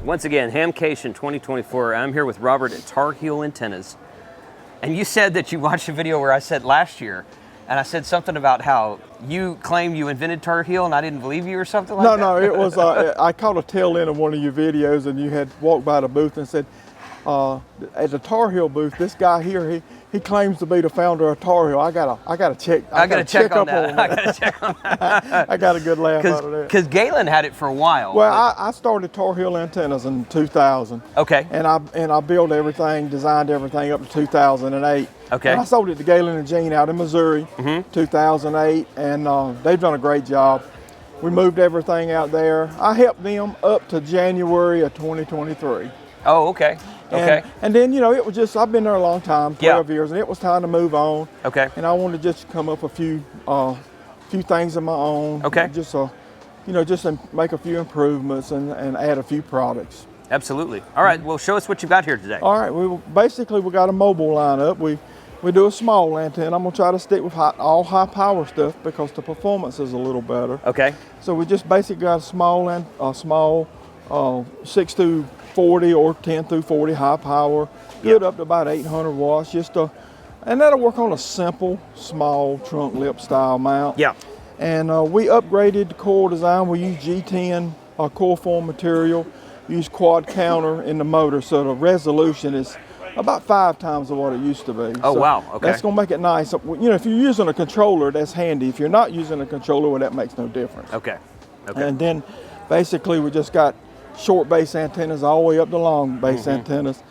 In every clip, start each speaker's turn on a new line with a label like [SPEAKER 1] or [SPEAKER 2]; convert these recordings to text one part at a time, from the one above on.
[SPEAKER 1] Once again, Hamcation 2024. I'm here with Robert at Tarheel Antennas. And you said that you watched a video where I said last year, and I said something about how you claimed you invented Tarheel and I didn't believe you or something like that?
[SPEAKER 2] No, it was, I caught a tail end of one of your videos and you had walked by the booth and said, at the Tarheel booth, this guy here, he claims to be the founder of Tarheel. I gotta check.
[SPEAKER 1] I gotta check on that. I gotta check on that.
[SPEAKER 2] I got a good laugh out of that.
[SPEAKER 1] Because Galen had it for a while.
[SPEAKER 2] Well, I started Tarheel Antennas in 2000.
[SPEAKER 1] Okay.
[SPEAKER 2] And I built everything, designed everything up to 2008.
[SPEAKER 1] Okay.
[SPEAKER 2] And I sold it to Galen and Jean out in Missouri, 2008, and they've done a great job. We moved everything out there. I helped them up to January of 2023.
[SPEAKER 1] Oh, okay. Okay.
[SPEAKER 2] And then, you know, it was just, I've been there a long time, 12 years, and it was time to move on.
[SPEAKER 1] Okay.
[SPEAKER 2] And I wanted to just come up a few things of my own.
[SPEAKER 1] Okay.
[SPEAKER 2] Just to make a few improvements and add a few products.
[SPEAKER 1] Absolutely. All right, well, show us what you've got here today.
[SPEAKER 2] All right, we got a mobile lineup. We do a small antenna. I'm gonna try to stick with all high power stuff because the performance is a little better.
[SPEAKER 1] Okay.
[SPEAKER 2] So we just basically got a small 6 through 40 or 10 through 40 high power, good up to about 800 watts, and that'll work on a simple, small trunk lip style mount.
[SPEAKER 1] Yeah.
[SPEAKER 2] And we upgraded the core design. We use G10 core form material, use quad counter in the motor, so the resolution is about 5 times of what it used to be.
[SPEAKER 1] Oh,
[SPEAKER 2] so
[SPEAKER 1] wow, okay.
[SPEAKER 2] That's gonna make it nice. You know, if you're using a controller, that's handy. If you're not using a controller, well, that makes no difference.
[SPEAKER 1] Okay. Okay.
[SPEAKER 2] And then basically we just got short base antennas all the way up to long base antennas.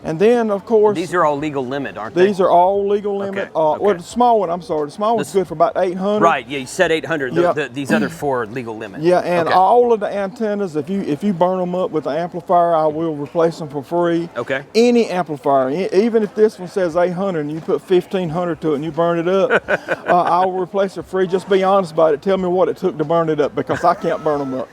[SPEAKER 2] And then, of course,
[SPEAKER 1] these are all legal limit, aren't they?
[SPEAKER 2] These are all legal limit.
[SPEAKER 1] Okay.
[SPEAKER 2] Well, the small one, I'm sorry, the small one's good for about 800.
[SPEAKER 1] Right, yeah, you said 800.
[SPEAKER 2] Yeah.
[SPEAKER 1] These other 4 are legal limit.
[SPEAKER 2] Yeah, and all of the antennas, if you burn them up with the amplifier, I will replace them for free.
[SPEAKER 1] Okay.
[SPEAKER 2] Any amplifier, even if this one says 800 and you put 1500 to it and you burn it up, I will replace it free. Just be honest about it. Tell me what it took to burn it up because I can't burn them up.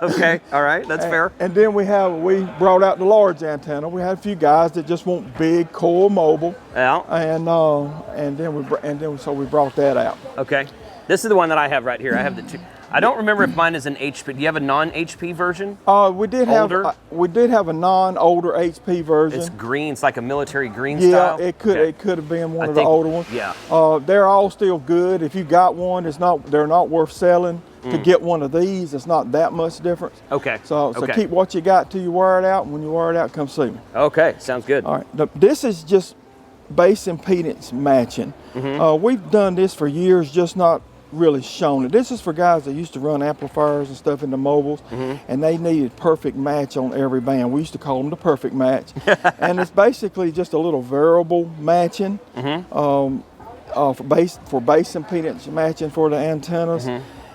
[SPEAKER 1] Okay, all right, that's fair.
[SPEAKER 2] And then we brought out the large antenna. We had a few guys that just want big core mobile.
[SPEAKER 1] Yeah.
[SPEAKER 2] And then we brought that out.
[SPEAKER 1] Okay. This is the one that I have right here. I have the 2. I don't remember if mine is an HP. Do you have a non-HP version?
[SPEAKER 2] We did have a non-older HP version.
[SPEAKER 1] It's green. It's like a military green
[SPEAKER 2] yeah,
[SPEAKER 1] style.
[SPEAKER 2] it could have been one of the older ones.
[SPEAKER 1] Yeah.
[SPEAKER 2] They're all still good. If you got one, they're not worth selling. To get one of these, it's not that much difference.
[SPEAKER 1] Okay.
[SPEAKER 2] So keep what you got till you wear it out. And when you wear it out, come see me.
[SPEAKER 1] Okay, sounds good.
[SPEAKER 2] All right. This is just base impedance matching. We've done this for years, just not really shown it. This is for guys that used to run amplifiers and stuff in the mobiles, and they needed perfect match on every band. We used to call them the perfect match. And it's basically just a little variable matching for base impedance matching for the antennas.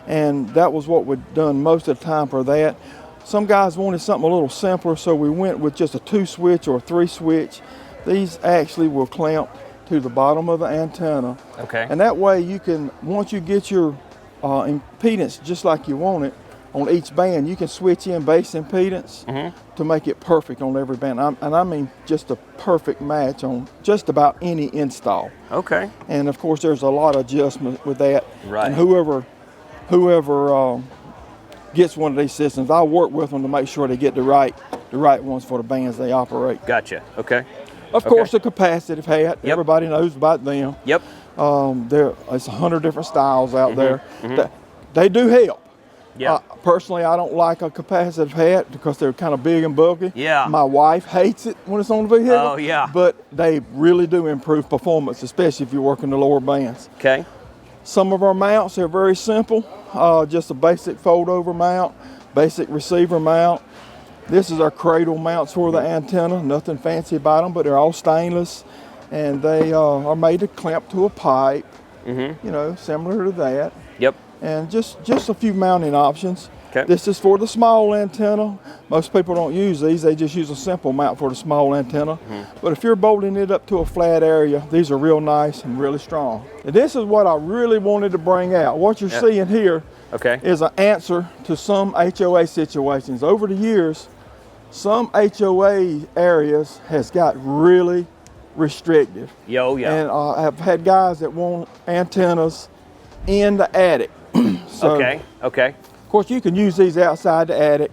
[SPEAKER 2] And that was what we'd done most of the time for that. Some guys wanted something a little simpler, so we went with just a 2-switch or a 3-switch. These actually will clamp to the bottom of the antenna.
[SPEAKER 1] Okay.
[SPEAKER 2] And that way you can, once you get your impedance just like you want it on each band, you can switch in base impedance to make it perfect on every band. I mean just a perfect match on just about any install.
[SPEAKER 1] Okay.
[SPEAKER 2] And of course there's a lot of adjustment with that.
[SPEAKER 1] Right.
[SPEAKER 2] And whoever gets one of these systems, I work with them to make sure they get the right ones for the bands they operate.
[SPEAKER 1] Gotcha. Okay.
[SPEAKER 2] Of course, the capacitive hat. Yep. Everybody knows about them.
[SPEAKER 1] Yep.
[SPEAKER 2] There's 100 different styles out there. They do help.
[SPEAKER 1] Yeah.
[SPEAKER 2] Personally, I don't like a capacitive hat because they're kind of big and bulky.
[SPEAKER 1] Yeah.
[SPEAKER 2] My wife hates it when it's on the vehicle.
[SPEAKER 1] Oh, yeah.
[SPEAKER 2] But they really do improve performance, especially if you're working the lower bands.
[SPEAKER 1] Okay.
[SPEAKER 2] Some of our mounts are very simple, just a basic fold-over mount, basic receiver mount. This is our cradle mounts for the antenna, nothing fancy about them, but they're all stainless, and they are made to clamp to a pipe, you know, similar to that.
[SPEAKER 1] Yep.
[SPEAKER 2] And just a few mounting options.
[SPEAKER 1] Okay.
[SPEAKER 2] This is for the small antenna. Most people don't use these, they just use a simple mount for the small antenna. But if you're bolting it up to a flat area, these are real nice and really strong. And this is what I really wanted to bring out. What you're seeing here is an answer to some HOA situations. Over the years, some HOA areas has got really restrictive.
[SPEAKER 1] Yeah.
[SPEAKER 2] And I've had guys that want antennas in the attic. So,
[SPEAKER 1] okay.
[SPEAKER 2] of course, you can use these outside the attic.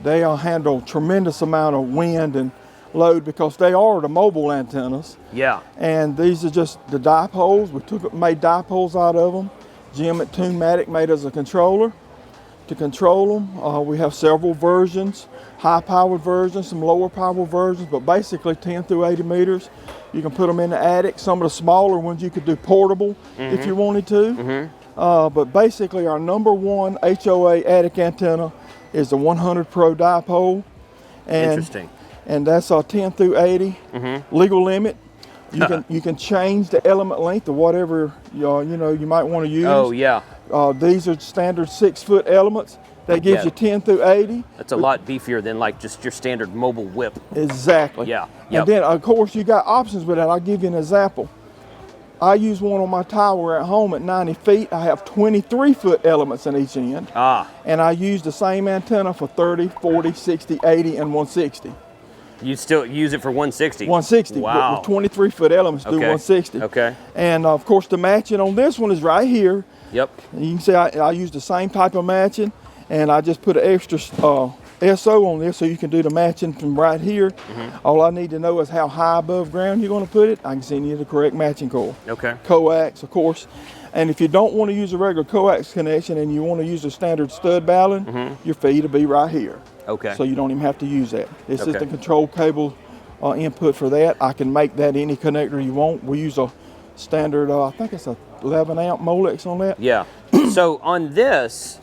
[SPEAKER 2] They handle tremendous amount of wind and load because they are the mobile antennas.
[SPEAKER 1] Yeah.
[SPEAKER 2] And these are just the dipoles. We made dipoles out of them. Jim at Tunematic made us a controller to control them. We have several versions, high-powered versions, some lower-powered versions, but basically 10 through 80 meters. You can put them in the attic. Some of the smaller ones you could do portable if you wanted to. But basically our #1 HOA attic antenna is the 100 Pro dipole. And,
[SPEAKER 1] Interesting.
[SPEAKER 2] And that's a 10 through 80 legal limit. You can change the element length of whatever you might want to use.
[SPEAKER 1] Oh yeah.
[SPEAKER 2] These are standard 6-foot elements. That gives you 10 through 80.
[SPEAKER 1] That's a lot beefier than like just your standard mobile whip.
[SPEAKER 2] Exactly.
[SPEAKER 1] Yeah.
[SPEAKER 2] And then of course you got options with that. I'll give you an example. I use one on my tower at home at 90 feet. I have 23-foot elements in each end. And I use the same antenna for 30, 40, 60, 80, and 160.
[SPEAKER 1] You still use it for 160?
[SPEAKER 2] 160.
[SPEAKER 1] Wow.
[SPEAKER 2] With 23-foot elements do 160.
[SPEAKER 1] Okay.
[SPEAKER 2] And of course the matching on this one is right here.
[SPEAKER 1] Yep.
[SPEAKER 2] And you can see I use the same type of matching, and I just put an extra SO on this so you can do the matching from right here. All I need to know is how high above ground you're going to put it. I can send you the correct matching coil.
[SPEAKER 1] Okay.
[SPEAKER 2] Coax, of course. And if you don't want to use a regular coax connection and you want to use a standard stud ballon, your feed will be right here.
[SPEAKER 1] Okay.
[SPEAKER 2] So you don't even have to use that. It's just the control cable input for that. I can make that any connector you want. We use a standard, I think it's a 11 amp Molex on that.
[SPEAKER 1] Yeah. So on this,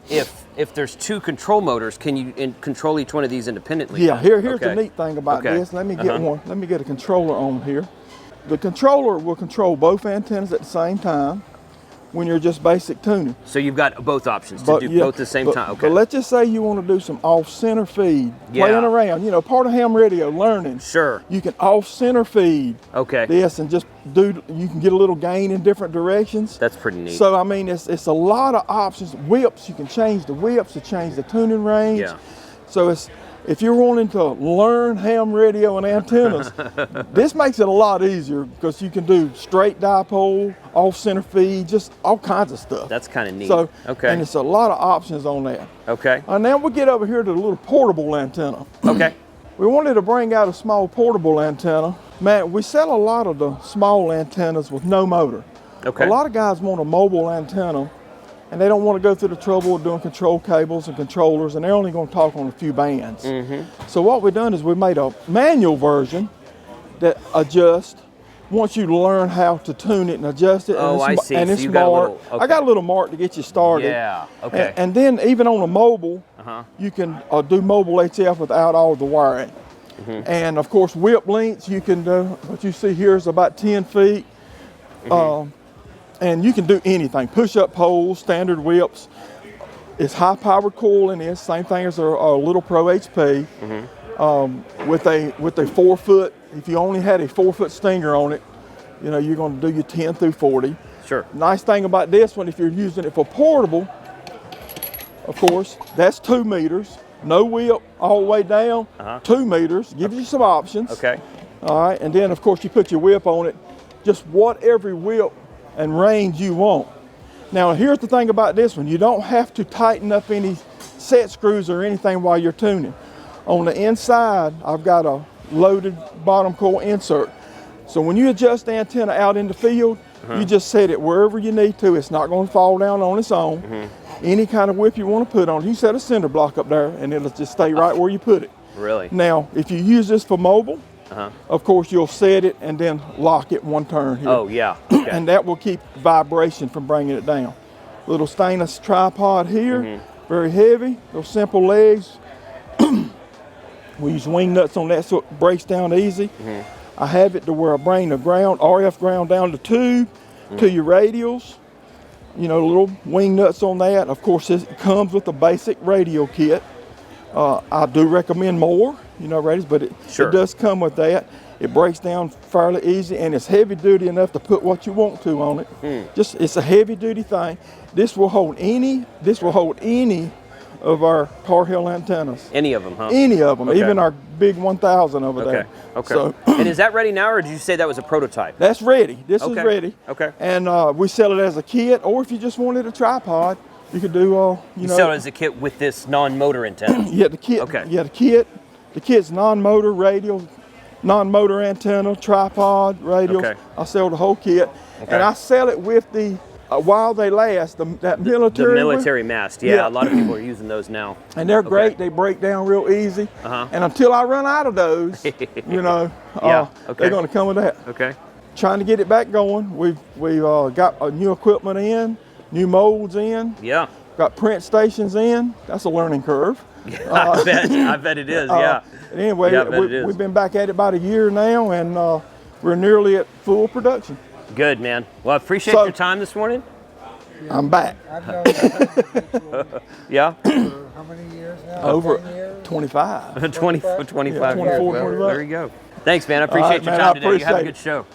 [SPEAKER 1] if there's 2 control motors, can you control each one of these independently?
[SPEAKER 2] Yeah, here's the neat thing about this. Let me get one. Let me get a controller on here. The controller will control both antennas at the same time when you're just basic tuning.
[SPEAKER 1] So you've got both options to do both at the same time. Okay.
[SPEAKER 2] But let's just say you want to do some off-center feed, playing around, part of ham radio, learning.
[SPEAKER 1] Sure.
[SPEAKER 2] You can off-center feed this and just you can get a little gain in different directions.
[SPEAKER 1] That's pretty neat.
[SPEAKER 2] So, I mean, it's a lot of options. Whips, you can change the whips to change the tuning range.
[SPEAKER 1] Yeah.
[SPEAKER 2] So if you're wanting to learn ham radio and antennas, this makes it a lot easier because you can do straight dipole, off-center feed, just all kinds of stuff.
[SPEAKER 1] That's kind of neat.
[SPEAKER 2] So, and it's a lot of options on that.
[SPEAKER 1] Okay.
[SPEAKER 2] Now we get over here to the little portable antenna.
[SPEAKER 1] Okay.
[SPEAKER 2] We wanted to bring out a small portable antenna. Man, we sell a lot of the small antennas with no motor.
[SPEAKER 1] Okay.
[SPEAKER 2] A lot of guys want a mobile antenna, and they don't want to go through the trouble of doing control cables and controllers, and they're only going to talk on a few bands. So what we've done is we made a manual version that adjusts once you learn how to tune it and adjust it.
[SPEAKER 1] Oh, I see.
[SPEAKER 2] And
[SPEAKER 1] So
[SPEAKER 2] it's
[SPEAKER 1] you got a
[SPEAKER 2] marked.
[SPEAKER 1] little,
[SPEAKER 2] I got a little mark to get you started.
[SPEAKER 1] Yeah, okay.
[SPEAKER 2] And then even on a mobile, you can do mobile HF without all the wiring. And of course, whip lengths, you can do, what you see here is about 10 feet. And you can do anything, push-up poles, standard whips. It's high-powered coil in this, same thing as a little Pro HP. With a 4-foot, if you only had a 4-foot stinger on it, you're going to do your 10 through 40.
[SPEAKER 1] Sure.
[SPEAKER 2] Nice thing about this one, if you're using it for portable, of course, that's 2 meters. No whip all the way down, 2 meters. Gives you some options.
[SPEAKER 1] Okay.
[SPEAKER 2] All right, and then of course you put your whip on it, just whatever whip and range you want. Now here's the thing about this one, you don't have to tighten up any set screws or anything while you're tuning. On the inside, I've got a loaded bottom coil insert. So when you adjust the antenna out in the field, you just set it wherever you need to. It's not going to fall down on its own. Any kind of whip you want to put on, you set a cinder block up there and it'll just stay right where you put it.
[SPEAKER 1] Really?
[SPEAKER 2] Now, if you use this for mobile, of course you'll set it and then lock it one turn here.
[SPEAKER 1] Oh, yeah. Okay.
[SPEAKER 2] And that will keep vibration from bringing it down. Little stainless tripod here, very heavy, those simple legs. We use wing nuts on that so it breaks down easy. I have it to where I bring the ground, RF ground down the tube to your radials. Little wing nuts on that. Of course, it comes with a basic radio kit. I do recommend more, radios, but it does come with that. It breaks down fairly easy, and it's heavy duty enough to put what you want to on it. It's a heavy duty thing. This will hold any of our Tarheel antennas.
[SPEAKER 1] Any of them, huh?
[SPEAKER 2] Any of them, even our big 1000 over there.
[SPEAKER 1] Okay.
[SPEAKER 2] So,
[SPEAKER 1] and is that ready now, or did you say that was a prototype?
[SPEAKER 2] That's ready. This is ready.
[SPEAKER 1] Okay.
[SPEAKER 2] And we sell it as a kit, or if you just wanted a tripod, You could do
[SPEAKER 1] You sell it as a kit with this non-motor antenna.
[SPEAKER 2] yeah, the kit.
[SPEAKER 1] Okay.
[SPEAKER 2] Yeah, the kit's non-motor radial, non-motor antenna, tripod, radials.
[SPEAKER 1] Okay.
[SPEAKER 2] I sell the whole kit, and I sell it with the while they last. That military.
[SPEAKER 1] The military mast. Yeah, a lot of people are using those now.
[SPEAKER 2] And they're great. They break down real easy. And until I run out of those, you know, they're going to come with that.
[SPEAKER 1] Okay.
[SPEAKER 2] Trying to get it back going. We've got new equipment in, new molds in.
[SPEAKER 1] Yeah.
[SPEAKER 2] Got print stations in. That's a learning curve.
[SPEAKER 1] I bet it is. Yeah.
[SPEAKER 2] Anyway,
[SPEAKER 1] Yeah, I bet it is.
[SPEAKER 2] we've been back at it about a year now, and we're nearly at full production.
[SPEAKER 1] Good, man. Well, I appreciate your time this morning.
[SPEAKER 2] I'm back.
[SPEAKER 3] I've known you
[SPEAKER 1] Yeah.
[SPEAKER 3] for how many years now?
[SPEAKER 2] Over
[SPEAKER 3] 10 years?
[SPEAKER 2] 25.
[SPEAKER 1] 25
[SPEAKER 2] Yeah, 24,
[SPEAKER 1] years. Well,
[SPEAKER 2] 25.
[SPEAKER 1] there you go. Thanks, man. I appreciate
[SPEAKER 2] All right,
[SPEAKER 1] your
[SPEAKER 2] man,
[SPEAKER 1] time
[SPEAKER 2] I
[SPEAKER 1] today. You have a
[SPEAKER 2] appreciate
[SPEAKER 1] good show.